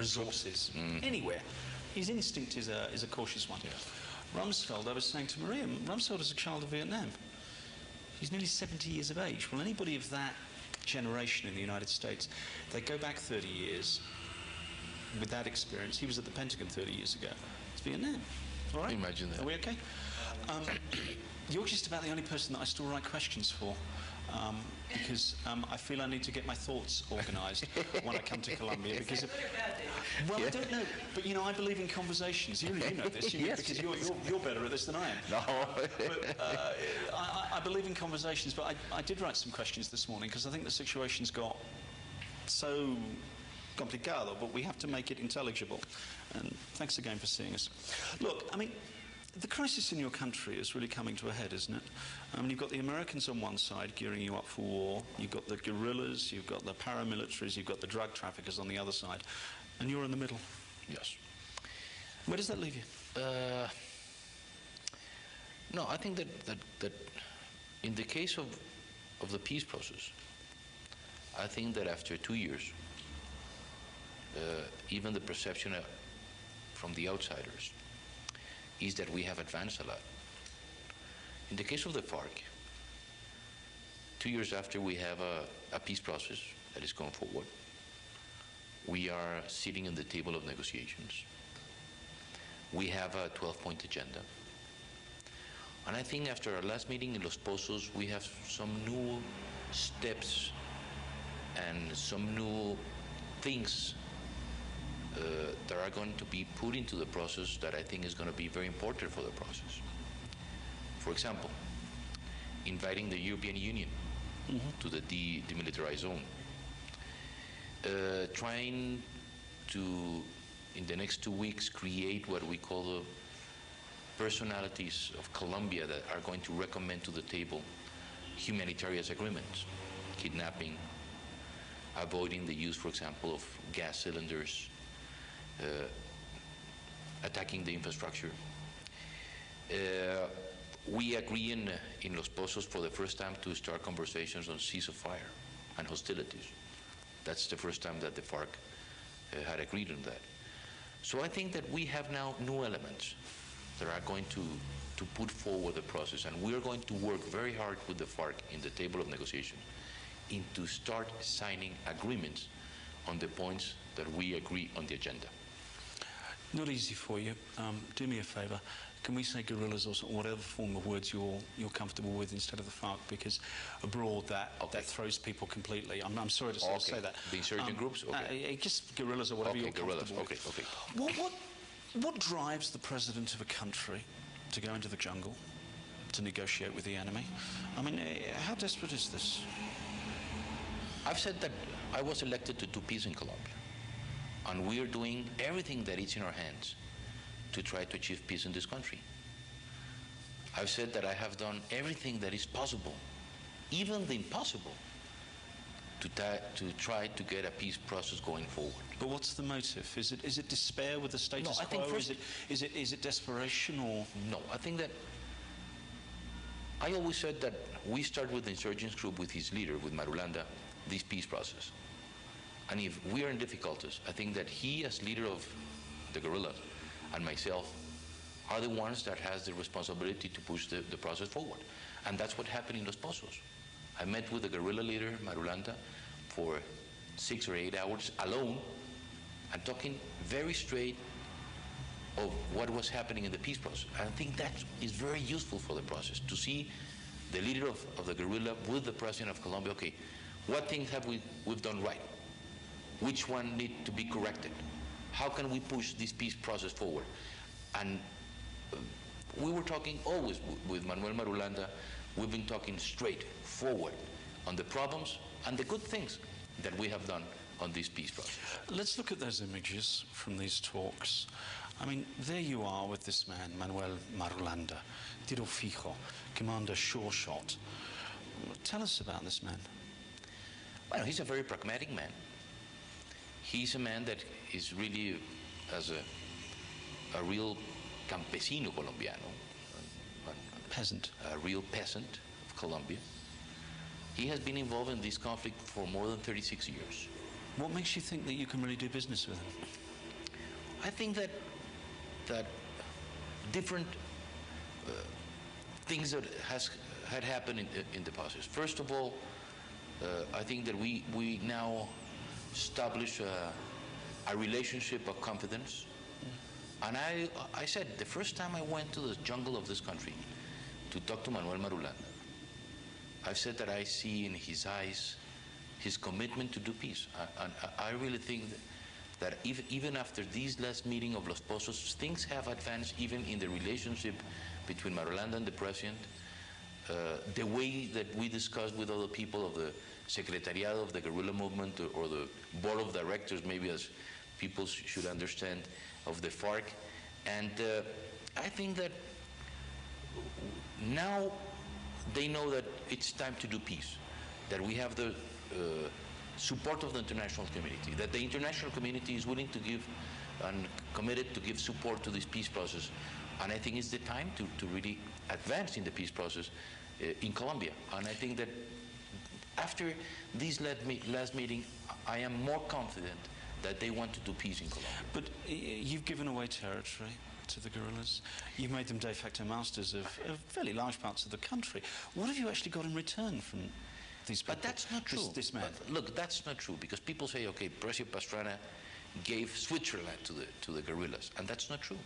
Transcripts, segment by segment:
resources anywhere. His instinct is a cautious one. Yeah. Rumsfeld, I was saying to Maria, Rumsfeld is a child of Vietnam. He's nearly 70 years of age. Well, anybody of that generation in the United States, they go back 30 years with that experience. He was at the Pentagon 30 years ago. It's Vietnam. All right? Imagine that. Are we okay? You're just about the only person that I still write questions for, because I feel I need to get my thoughts organised when I come to Colombia. Because well, I don't know, but you know, I believe in conversations. You know this, Yes, because you're better at this than I am. No. But I believe in conversations. But I did write some questions this morning because I think the situation's got so complicado, but we have to make it intelligible. And thanks again for seeing us. Look, I mean, the crisis in your country is really coming to a head, isn't it? You've got the Americans on one side gearing you up for war, you've got the guerrillas, you've got the paramilitaries, you've got the drug traffickers on the other side, and you're in the middle. Yes. Where does that leave you? No, I think that in the case of the peace process, I think that after 2 years, even the perception from the outsiders is that we have advanced a lot. In the case of the FARC, 2 years after we have a peace process that is going forward, we are sitting on the table of negotiations. We have a 12-point agenda. And I think after our last meeting in Los Pozos, we have some new steps and some new things that are going to be put into the process that I think is going to be very important for the process. For example, inviting the European Union to the demilitarized zone. Trying to, in the next 2 weeks, create what we call the personalities of Colombia that are going to recommend to the table humanitarian agreements, kidnapping, avoiding the use, for example, of gas cylinders, attacking the infrastructure. We agree in Los Pozos for the first time to start conversations on ceasefire and hostilities. That's the first time that the FARC had agreed on that. So I think that we have now new elements that are going to put forward the process, and we are going to work very hard with the FARC in the table of negotiation to start signing agreements on the points that we agree on the agenda. Not easy for you. Do me a favour. Can we say guerrillas or whatever form of words you're comfortable with instead of the FARC? Because abroad that throws people completely. I'm sorry to sort of say that. The insurgent groups? Okay. Just guerrillas or whatever you're comfortable with. Okay. What drives the president of a country to go into the jungle to negotiate with the enemy? I mean, how desperate is this? I've said that I was elected to do peace in Colombia, and we are doing everything that is in our hands to try to achieve peace in this country. I've said that I have done everything that is possible, even the impossible, to try to get a peace process going forward. But what's the motive? Is it despair with the status quo? I think first, is it desperation or? No, I think that I always said that we start with the insurgents group, with his leader, with Marulanda, this peace process. And if we are in difficulties, I think that he, as leader of the guerrillas, and myself, are the ones that has the responsibility to push the process forward. And that's what happened in Los Pozos. I met with the guerrilla leader, Marulanda, for 6 or 8 hours alone, and talking very straight of what was happening in the peace process. And I think that is very useful for the process, to see the leader of the guerrilla with the president of Colombia. Okay, what things have we've done right? Which one need to be corrected? How can we push this peace process forward? And we were talking always with Manuel Marulanda. We've been talking straight forward on the problems and the good things that we have done on this peace process. Let's look at those images from these talks. I mean, there you are with this man, Manuel Marulanda, tiro fijo, commander sure shot. Tell us about this man. Well, he's a very pragmatic man. He's a man that is really as a real campesino colombiano, peasant, a real peasant of Colombia. He has been involved in this conflict for more than 36 years. What makes you think that you can really do business with him? I think that different things that had happened in the process. First of all, I think that we now establish a relationship of confidence. And I said, the first time I went to the jungle of this country to talk to Manuel Marulanda, I've said that I see in his eyes his commitment to do peace. And I really think that even after this last meeting of Los Pozos, things have advanced even in the relationship between Marulanda and the president. The way that we discussed with other people of the Secretariado of the guerrilla movement, or the board of directors, maybe as people should understand, of the FARC. And I think that now they know that it's time to do peace, that we have the support of the international community, that the international community is willing to give and committed to give support to this peace process. And I think it's the time to really advance in the peace process in Colombia. And I think that after this last meeting, I am more confident that they want to do peace in Colombia. But you've given away territory to the guerrillas. You've made them de facto masters of fairly large parts of the country. What have you actually got in return from these people? But that's not true. This man. But look, that's not true, because people say, okay, President Pastrana gave Switzerland to the guerrillas, and that's not true.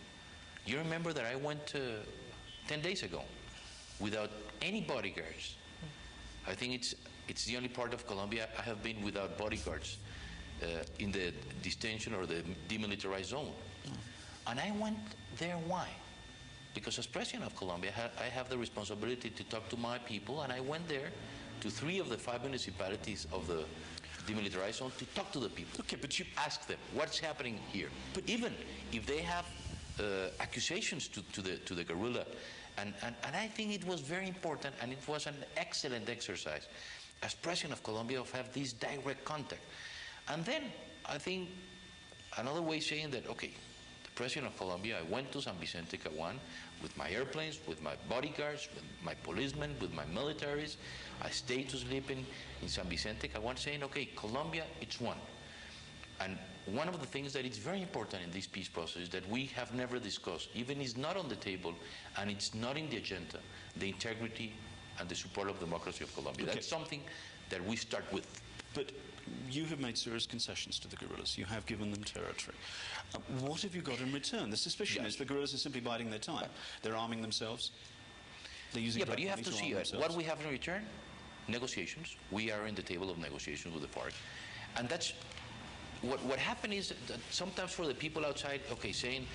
You remember that I went 10 days ago without any bodyguards. I think it's the only part of Colombia I have been without bodyguards in the detention or the demilitarized zone. And I went there, why? Because as president of Colombia, I have the responsibility to talk to my people, and I went there to 3 of the 5 municipalities of the demilitarized zone to talk to the people. Okay, but you ask them what's happening here. But even if they have accusations to the guerrilla, and I think it was very important, and it was an excellent exercise as president of Colombia to have this direct contact. And then I think another way saying that, okay, the president of Colombia, I went to San Vicente Caguán with my airplanes, with my bodyguards, with my policemen, with my militaries. I stayed to sleep in San Vicente Caguán, saying, okay, Colombia, it's one. And one of the things that is very important in this peace process is that we have never discussed, even it's not on the table and it's not in the agenda, the integrity and the support of democracy of Colombia. Okay. That's something that we start with. But you have made serious concessions to the guerrillas. You have given them territory. What have you got in return? The suspicion is the guerrillas are simply biding their time. They're arming themselves. They're using but you have to see what we have in return. Negotiations. We are in the table of negotiations with the FARC. And that's what happened is that sometimes for the people outside, okay, saying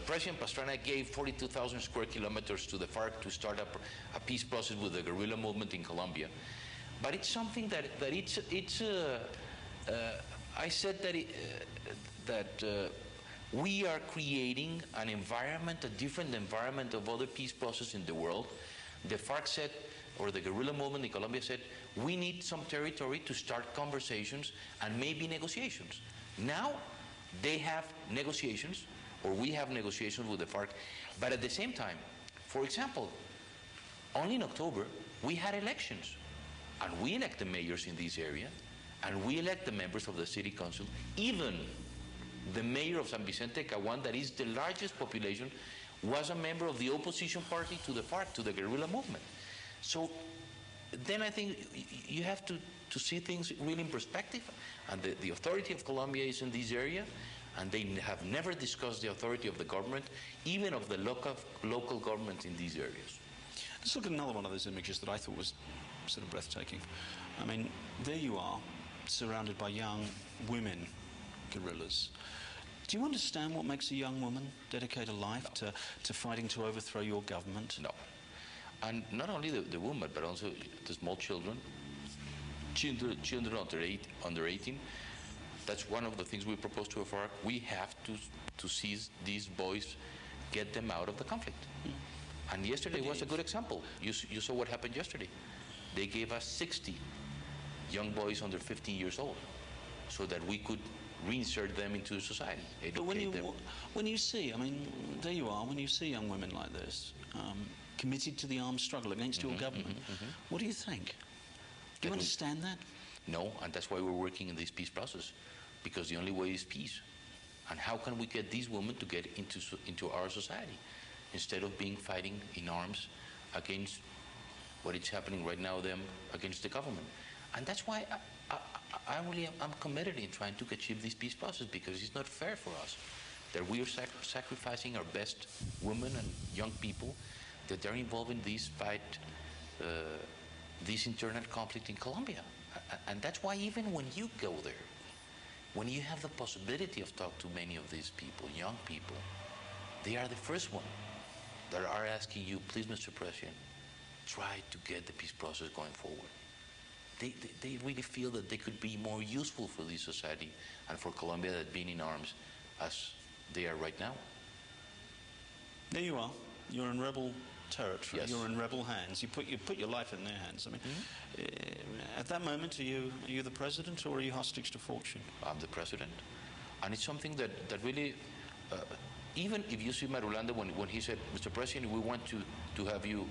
President Pastrana gave 42,000 square kilometers to the FARC to start up a peace process with the guerrilla movement in Colombia. But it's something that I said that we are creating an environment, a different environment of other peace processes in the world. The FARC said, or the guerrilla movement in Colombia said, we need some territory to start conversations and maybe negotiations. Now they have negotiations, or we have negotiations with the FARC, but at the same time, for example, only in October we had elections. And we elect the mayors in this area, and we elect the members of the city council. Even the mayor of San Vicente Caguán, that is the largest population, was a member of the opposition party to the FARC, to the guerrilla movement. So then I think you have to see things really in perspective. And the authority of Colombia is in this area, and they have never discussed the authority of the government, even of the local government in these areas. Let's look at another one of those images that I thought was sort of breathtaking. I mean, there you are, surrounded by young women guerrillas. Do you understand what makes a young woman dedicate a life to fighting to overthrow your government? No. And not only the woman, but also the small children under 18. That's one of the things we propose to FARC. We have to seize these boys, get them out of the conflict. And yesterday was a good example. You saw what happened yesterday. They gave us 60 young boys under 15 years old so that we could reinsert them into society. But when you see, I mean, there you are, when you see young women like this, committed to the armed struggle against your government, what do you think? Do you understand that? No, and that's why we're working in this peace process, because the only way is peace. And how can we get these women to get into our society instead of being fighting in arms against what is happening right now, them against the government? And that's why I really am committed in trying to achieve this peace process, because it's not fair for us that we are sacrificing our best women and young people, that they're involved in this fight, this internal conflict in Colombia. And that's why even when you go there, when you have the possibility of talking to many of these people, young people, they are the first one that are asking you, please, Mr. President, try to get the peace process going forward. They really feel that they could be more useful for this society and for Colombia than being in arms as they are right now. There you are. You're in rebel territory. Yes. You're in rebel hands. You put your life in their hands. I mean, at that moment, are you the president, or are you hostage to fortune? I'm the president, and it's something that really, even if you see Marulanda when he said, Mr. President, we want to have you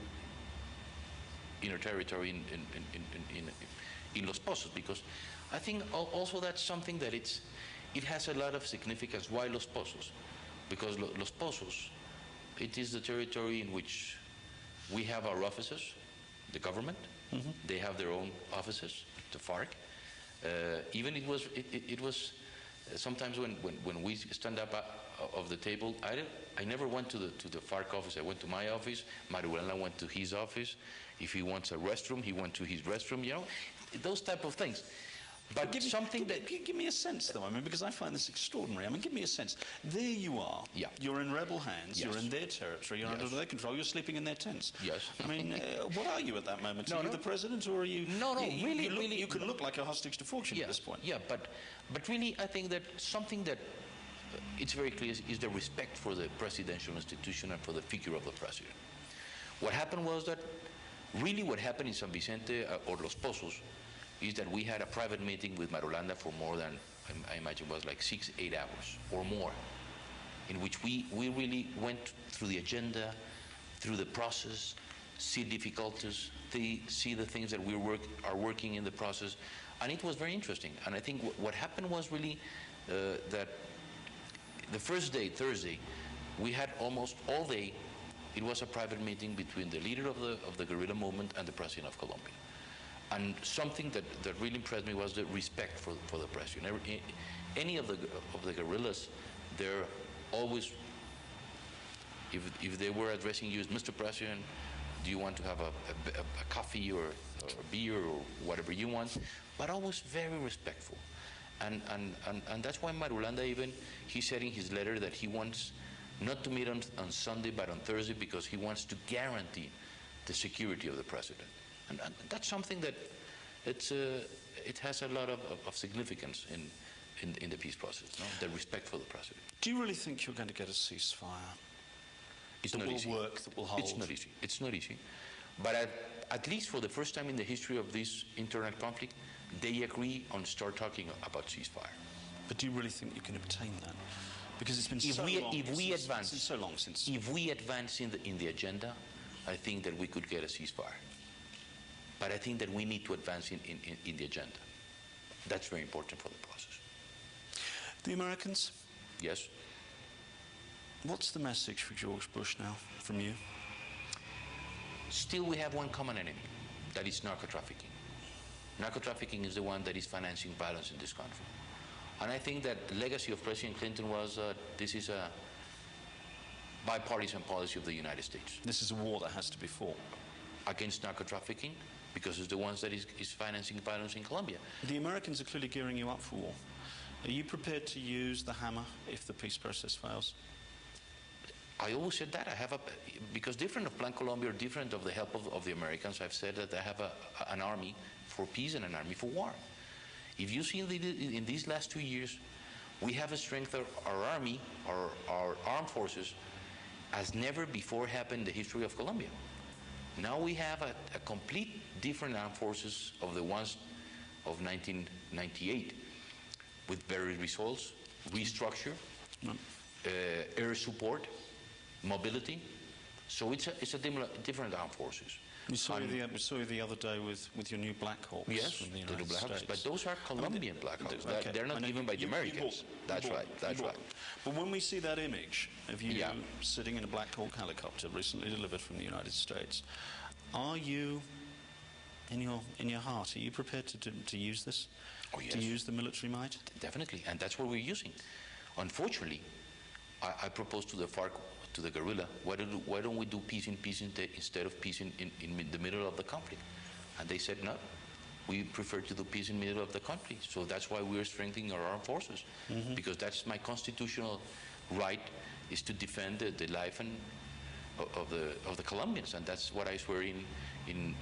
in our territory in Los Pozos, because I think also that's something that it has a lot of significance. Why Los Pozos? Because Los Pozos, it is the territory in which we have our offices, the government. Mm-hmm. They have their own offices, the FARC. Even it was sometimes when we stand up of the table, I never went to the FARC office. I went to my office. Marulanda went to his office. If he wants a restroom, he went to his restroom. You know, those type of things. But give me a sense, though. I mean, because I find this extraordinary. I mean, give me a sense. There you are. Yeah. You're in rebel hands. Yes. You're in their territory. You're under their control. You're sleeping in their tents. Yes. I mean, what are you at that moment? Are you the president, or are you? No. Really, you can look like a hostage to fortune at this point. Yeah, but really, I think that something that it's very clear is the respect for the presidential institution and for the figure of the president. What happened was that really what happened in San Vicente or Los Pozos is that we had a private meeting with Marulanda for more than, I imagine it was like 6-8 hours or more, in which we really went through the agenda, through the process, see difficulties, see the things that we are working in the process, and it was very interesting. And I think what happened was really that the first day, Thursday, we had almost all day, it was a private meeting between the leader of the guerrilla movement and the president of Colombia. And something that really impressed me was the respect for the president. Any of the guerrillas, they're always, if they were addressing you as Mr. President, do you want to have a coffee or a beer or whatever you want, but always very respectful. And that's why Marulanda even, he said in his letter that he wants not to meet on Sunday but on Thursday, because he wants to guarantee the security of the president. And that's something that it has a lot of significance in the peace process, no? The respect for the president. Do you really think you're going to get a ceasefire? It's not easy. That will work, that will hold? It's not easy. It's not easy. But at least for the first time in the history of this internal conflict, they agree on start talking about ceasefire. But do you really think you can obtain that? Because it's been so long since. If we advance in the agenda, I think that we could get a ceasefire. But I think that we need to advance in the agenda. That's very important for the process. The Americans? Yes. What's the message for George Bush now from you? Still, we have one common enemy. That is narco-trafficking. Narco-trafficking is the one that is financing violence in this country. And I think that the legacy of President Clinton was this is a bipartisan policy of the United States. This is a war that has to be fought. Against narco-trafficking, because it's the ones that is financing violence in Colombia. The Americans are clearly gearing you up for war. Are you prepared to use the hammer if the peace process fails? I always said that. Because different of Plan Colombia, or different of the help of the Americans, I've said that I have an army for peace and an army for war. If you see in these last 2 years, we have strengthened our army, our armed forces, as never before happened in the history of Colombia. Now we have a complete different armed forces of the ones of 1998, with various results, restructure, air support, mobility. So it's a different armed forces. We saw you the other day with your new Black Hawks Yes, from the the United new Black Hawks, States. but those are Colombian Black Hawks. Okay. They're not given by the Americans. That's right. But when we see that image of you Yeah. sitting in a Black Hawk helicopter recently delivered from the United States, are you, in your heart, are you prepared to use this? Oh, yes. To use the military might? Definitely, and that's what we're using. Unfortunately, I proposed to the FARC, to the guerrilla, why don't we do peace instead of peace in the middle of the conflict? And they said, no, we prefer to do peace in the middle of the conflict. So that's why we're strengthening our armed forces, because that's my constitutional right, is to defend the life of the Colombians, and that's what I swore in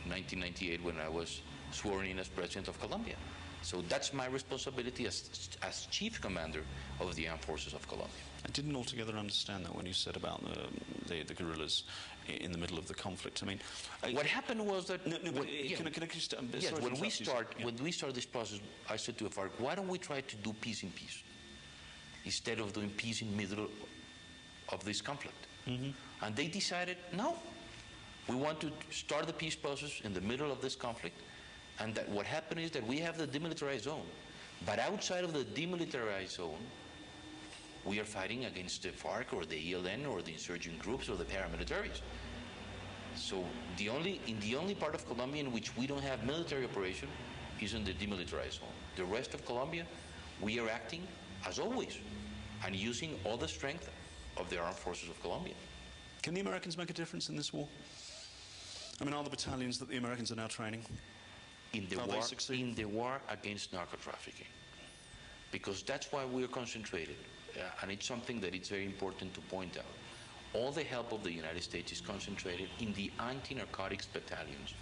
1998 when I was sworn in as President of Colombia. So that's my responsibility as Chief Commander of the Armed Forces of Colombia. I didn't altogether understand that when you said about the guerrillas in the middle of the conflict. I mean, what happened was that can I just, yes, when we start this process, I said to the FARC, why don't we try to do peace in peace instead of doing peace in the middle of this conflict? And they decided, no, we want to start the peace process in the middle of this conflict. And that what happened is that we have the demilitarized zone, but outside of the demilitarized zone, we are fighting against the FARC or the ELN or the insurgent groups or the paramilitaries. So the only part of Colombia in which we don't have military operation is in the demilitarized zone. The rest of Colombia, we are acting as always and using all the strength of the armed forces of Colombia. Can the Americans make a difference in this war? I mean, are the battalions that the Americans are now training? In the war against narco-trafficking, because that's why we're concentrated, and it's something that it's very important to point out. All the help of the United States is concentrated in the anti-narcotics battalions,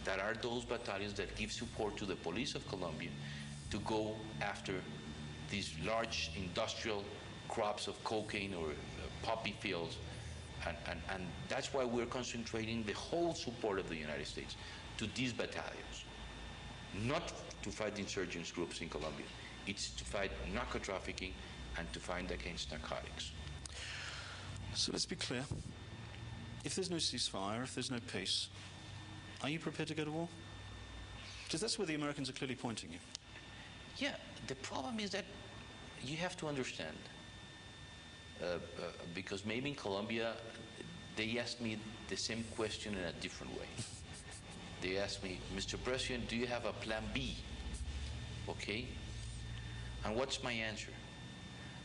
that are those battalions that give support to the police of Colombia to go after these large industrial crops of cocaine or poppy fields, and that's why we're concentrating the whole support of the United States to these battalions. Not to fight the insurgents groups in Colombia. It's to fight narco-trafficking and to fight against narcotics. So let's be clear. If there's no ceasefire, if there's no peace, are you prepared to go to war? Because that's where the Americans are clearly pointing you. Yeah, the problem is that you have to understand, because maybe in Colombia, they asked me the same question in a different way. They asked me, Mr. President, do you have a plan B? Okay? And what's my answer?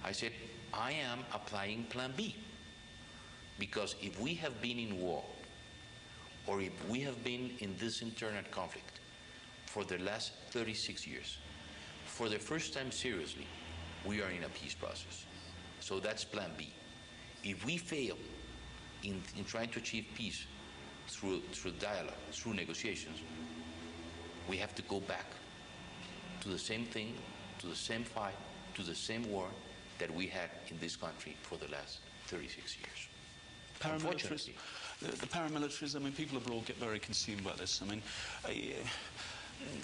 I said, I am applying plan B. Because if we have been in war, or if we have been in this internal conflict for the last 36 years, for the first time seriously, we are in a peace process. So that's plan B. If we fail in trying to achieve peace, through dialogue, through negotiations, we have to go back to the same thing, to the same fight, to the same war that we had in this country for the last 36 years. Paramilitaries, the paramilitaries, I mean, people abroad get very consumed by this. I mean,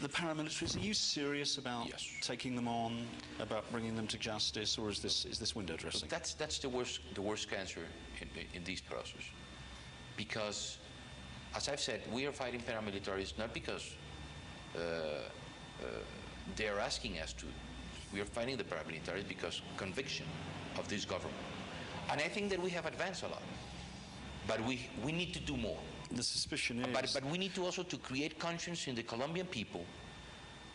the paramilitaries, are you serious about taking them on, about bringing them to justice, or is this window dressing? So that's the worst cancer in this process. Because, as I've said, we are fighting paramilitaries not because they are asking us to. We are fighting the paramilitaries because conviction of this government. And I think that we have advanced a lot. But we need to do more. The suspicion is... But we need to also to create conscience in the Colombian people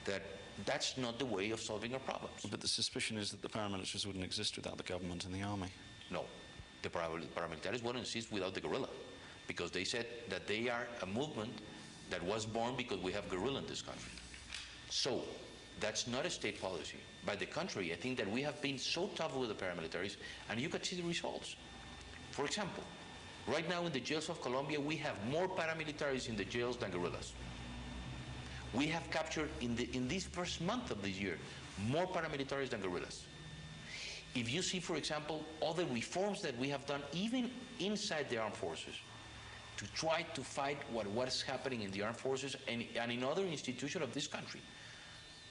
that that's not the way of solving our problems. But the suspicion is that the paramilitaries wouldn't exist without the government and the army. No. The paramilitaries wouldn't exist without the guerrilla, because they said that they are a movement that was born because we have guerrilla in this country. So that's not a state policy. By the contrary, I think that we have been so tough with the paramilitaries, and you can see the results. For example, right now in the jails of Colombia, we have more paramilitaries in the jails than guerrillas. We have captured, in this first month of this year, more paramilitaries than guerrillas. If you see, for example, all the reforms that we have done, even inside the armed forces, to try to fight what is happening in the armed forces and in other institutions of this country.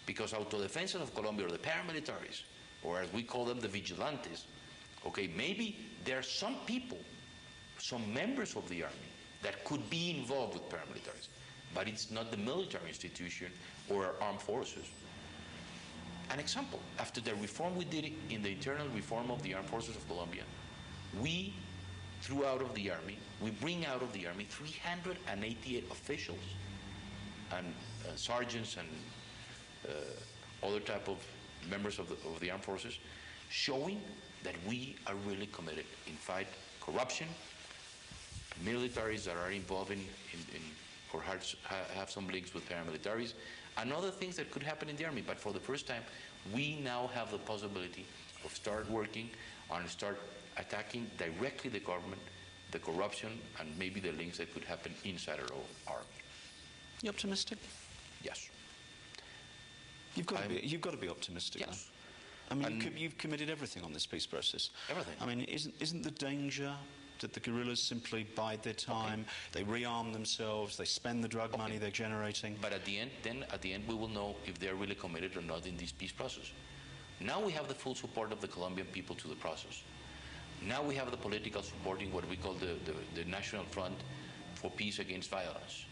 Because Autodefensa of Colombia, or the paramilitaries, or as we call them, the vigilantes, okay, maybe there are some people, some members of the army, that could be involved with paramilitaries, but it's not the military institution or our armed forces. An example, after the reform we did in the internal reform of the armed forces of Colombia, we threw out of the army, we bring out of the army 388 officials and sergeants and other type of members of the armed forces, showing that we are really committed in fight corruption, militaries that are involved in or have some links with paramilitaries, and other things that could happen in the army. But for the first time, we now have the possibility of start working and start attacking directly the government, the corruption, and maybe the links that could happen inside our own army. You optimistic? Yes. You've got to be optimistic. Yes. I mean, you've committed everything on this peace process. Everything. I mean, isn't the danger that the guerrillas simply bide their time, they rearm themselves, they spend the drug money they're generating? But at the end, we will know if they're really committed or not in this peace process. Now we have the full support of the Colombian people to the process. Now we have the political supporting what we call the National Front for Peace Against Violence.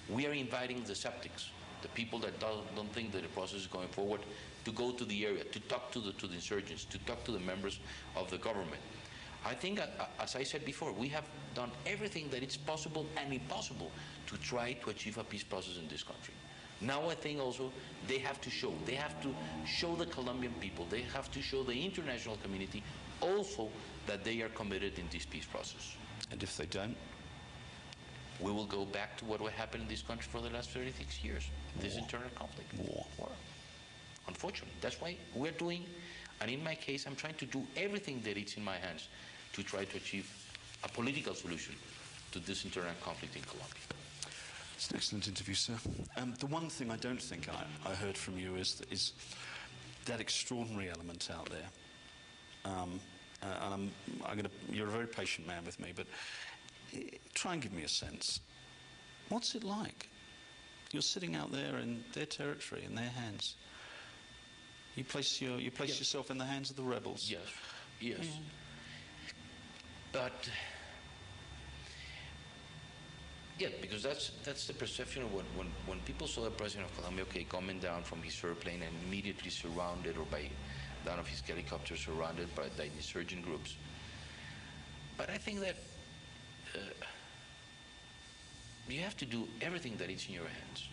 We are inviting the skeptics, the people that don't think that the process is going forward, to go to the area, to talk to the insurgents, to talk to the members of the government. I think, as I said before, we have done everything that is possible and impossible to try to achieve a peace process in this country. Now I think also they have to show the Colombian people, they have to show the international community also that they are committed in this peace process. And if they don't? We will go back to what happened in this country for the last 36 years, this internal conflict. War. Unfortunately, that's why we're doing, and in my case, I'm trying to do everything that is in my hands to try to achieve a political solution to this internal conflict in Colombia. It's an excellent interview, sir. The one thing I don't think I heard from you is that extraordinary element out there. And you're a very patient man with me, but try and give me a sense. What's it like? You're sitting out there in their territory, in their hands. You place yourself in the hands of the rebels. Yes. Yeah. But yeah, because that's the perception of when people saw the president of Colombia, coming down from his airplane and immediately surrounded, or down of his helicopter, surrounded by the insurgent groups. But I think that you have to do everything that is in your hands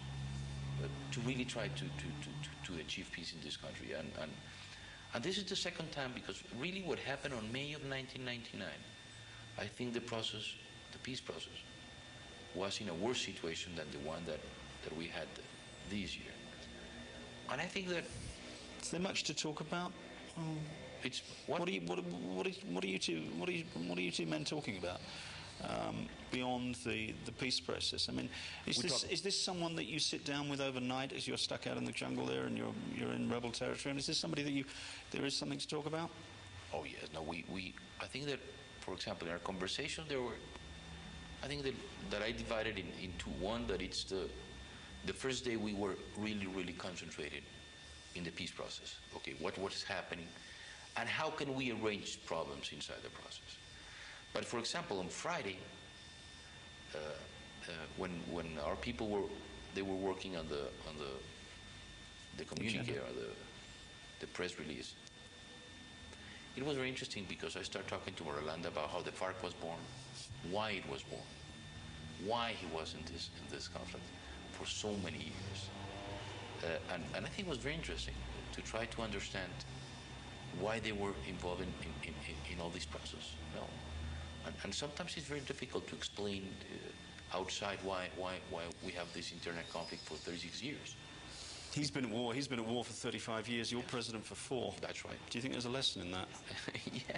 to really try to achieve peace in this country. And this is the second time, because really what happened on May of 1999, I think the peace process, was in a worse situation than the one that we had this year. And I think that... Is there much to talk about? It's what are you two men talking about beyond the peace process? I mean, is this someone that you sit down with overnight as you're stuck out in the jungle there and you're in rebel territory? And is this somebody that there is something to talk about? Oh yes, no. I think that, for example, in our conversation I think that I divided into one, that it's the first day we were really concentrated in the peace process. Okay, what is happening, and how can we arrange problems inside the process? But for example, on Friday, when our people were working on the communique, or the press release, it was very interesting, because I started talking to Marulanda about how the FARC was born, why it was born, why he was in this conflict for so many years. And I think it was very interesting to try to understand why they were involved in all this process. You know? And sometimes it's very difficult to explain outside why we have this internal conflict for 36 years. He's been at war. He's been at war for 35 years. You're president for 4. That's right. Do you think there's a lesson in that? Yeah.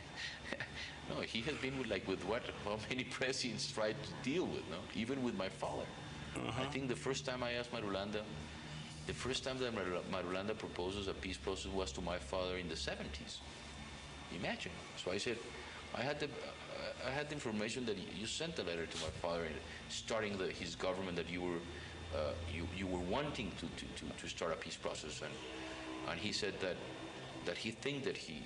No, he has been with how many presidents tried to deal with, no? Even with my father. I think the first time I asked Marulanda, the first time that Marulanda proposes a peace process was to my father in the 70s. Imagine. So I said, I had the information that you sent a letter to my father starting his government, that you were wanting to start a peace process, and he said that he think that he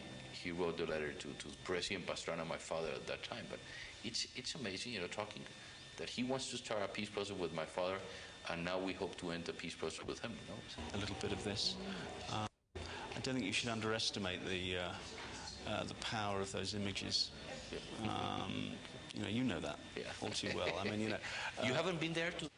wrote the letter to President Pastrana, my father, at that time. But it's amazing, talking that he wants to start a peace process with my father, and now we hope to end a peace process with him. You know? A little bit of this. I don't think you should underestimate the power of those images. You know that all too well. I mean, you haven't been there to.